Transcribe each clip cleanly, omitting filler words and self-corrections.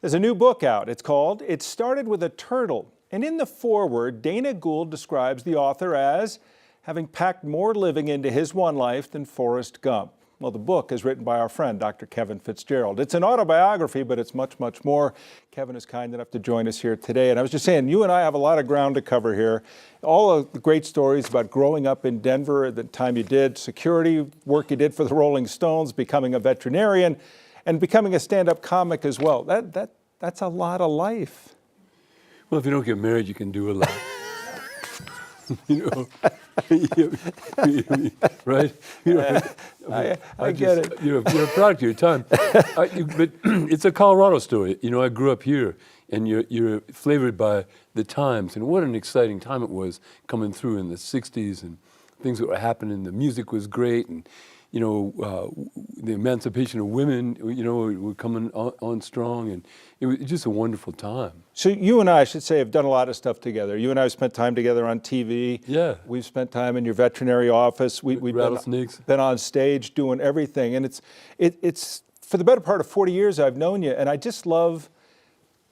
There's a new book out. It's called It Started with a Turtle. And in the foreword, Dana Gould describes the author as having packed more living into his one life than Forrest Gump. Well, the book is written by our friend, Dr. Kevin Fitzgerald. It's an autobiography, but it's much, much more. Kevin is kind enough to join us here today. And I was just saying, you and I have a lot of ground to cover here. All of the great stories about growing up in Denver at the time you did, security work you did for the Rolling Stones, becoming a veterinarian, and becoming a stand-up comic as well. That's a lot of life. Well, if you don't get married, you can do a lot. You know, right? You know, I get it. You're a product of your time. But it's a Colorado story. You know, I grew up here, and you're flavored by the times, and what an exciting time it was coming through in the '60s, and things that were happening. The music was great, and you know, the emancipation of women, you know, were coming on strong, and it was just a wonderful time. So you and I should say, have done a lot of stuff together. You and I have spent time together on TV. Yeah. We've spent time in your veterinary office. We've been on stage doing everything. And it's for the better part of 40 years I've known you, and I just love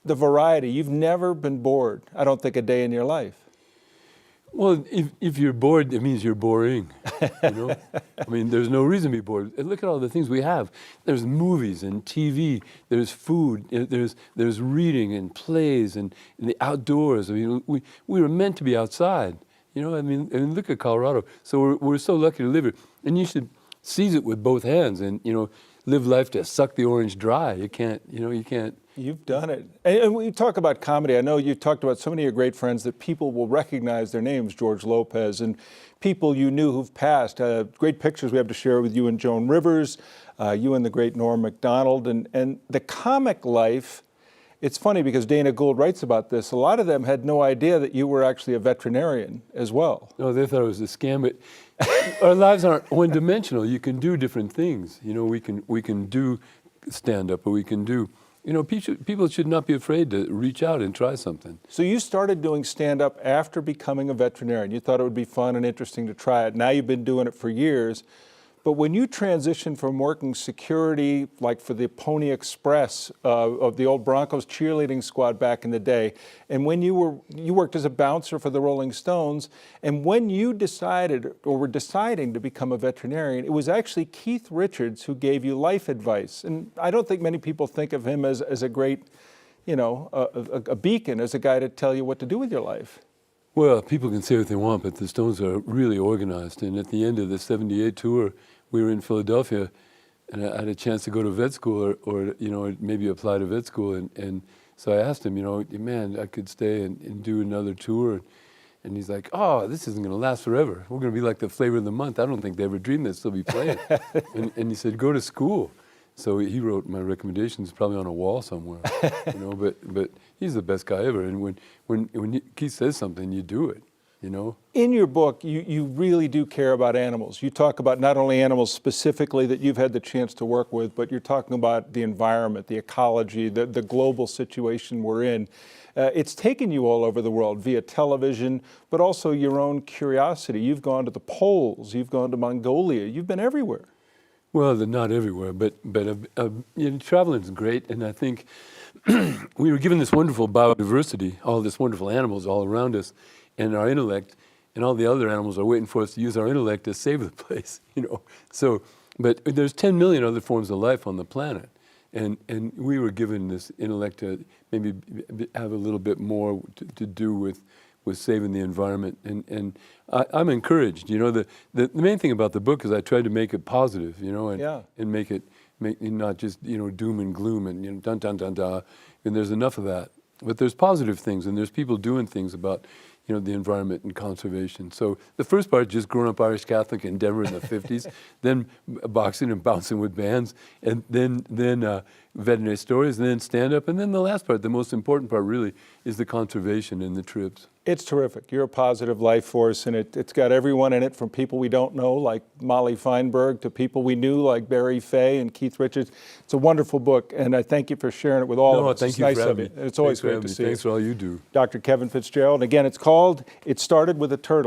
the variety. You've never been bored, I don't think, a day in your life. Well, if you're bored, it means you're boring, you know? I mean, there's no reason to be bored. Look at all the things we have. There's movies and TV, there's food, there's reading and plays and the outdoors. I mean, we were meant to be outside, you know? I mean, look at Colorado. So we're so lucky to live here. And you should seize it with both hands and, you know, live life to suck the orange dry. You can't, you know, you can't. You've done it. And when you talk about comedy, I know you talked about so many of your great friends that people will recognize their names, George Lopez, and people you knew who've passed. Great pictures we have to share with you and Joan Rivers, you and the great Norm Macdonald. And the comic life, it's funny because Dana Gould writes about this. A lot of them had no idea that you were actually a veterinarian as well. No, they thought it was a scam, but our lives aren't one-dimensional. You can do different things. You know, we can do stand-up, or we can do... You know, people should not be afraid to reach out and try something. So you started doing stand-up after becoming a veterinarian. You thought it would be fun and interesting to try it. Now you've been doing it for years. But when you transitioned from working security, like for the Pony Express of the old Broncos cheerleading squad back in the day, and when you worked as a bouncer for the Rolling Stones, and when you decided or were deciding to become a veterinarian, it was actually Keith Richards who gave you life advice. And I don't think many people think of him as a great, you know, a beacon, as a guy to tell you what to do with your life. Well, people can say what they want, but the Stones are really organized. And at the end of the '78 tour, we were in Philadelphia, and I had a chance to go to vet school or you know, maybe apply to vet school. And so I asked him, you know, man, I could stay and do another tour. And he's like, oh, this isn't going to last forever. We're going to be like the flavor of the month. I don't think they ever dreamed they'd still be playing. and he said, go to school. So he wrote my recommendations probably on a wall somewhere, you know, but he's the best guy ever. And when Keith says something, you do it, you know. In your book, you really do care about animals. You talk about not only animals specifically that you've had the chance to work with, but you're talking about the environment, the ecology, the global situation we're in. It's taken you all over the world via television, but also your own curiosity. You've gone to the poles, you've gone to Mongolia, you've been everywhere. Well, they're not everywhere, but you know, traveling is great, and I think we were given this wonderful biodiversity, all this wonderful animals all around us, and our intellect, and all the other animals are waiting for us to use our intellect to save the place, you know. So, but there's 10 million other forms of life on the planet, and we were given this intellect to maybe have a little bit more to do with saving the environment, and I'm encouraged. You know, the main thing about the book is I tried to make it positive, you know, and make it not just, you know, doom and gloom and, you know, dun dun dun dun. And there's enough of that, but there's positive things, and there's people doing things about, you know, the environment and conservation. So the first part, just growing up Irish Catholic in Denver in the '50s, then boxing and bouncing with bands, and then veterinary stories, and then stand-up, and then the last part, the most important part really, is the conservation and the trips. It's terrific. You're a positive life force, and it's got everyone in it, from people we don't know, like Molly Feinberg, to people we knew, like Barry Fay and Keith Richards. It's a wonderful book, and I thank you for sharing it with all of us. Thank you for having me. It's always great to see you. Thanks for all you do. Dr. Kevin Fitzgerald. Again, it's called It Started with a Turtle.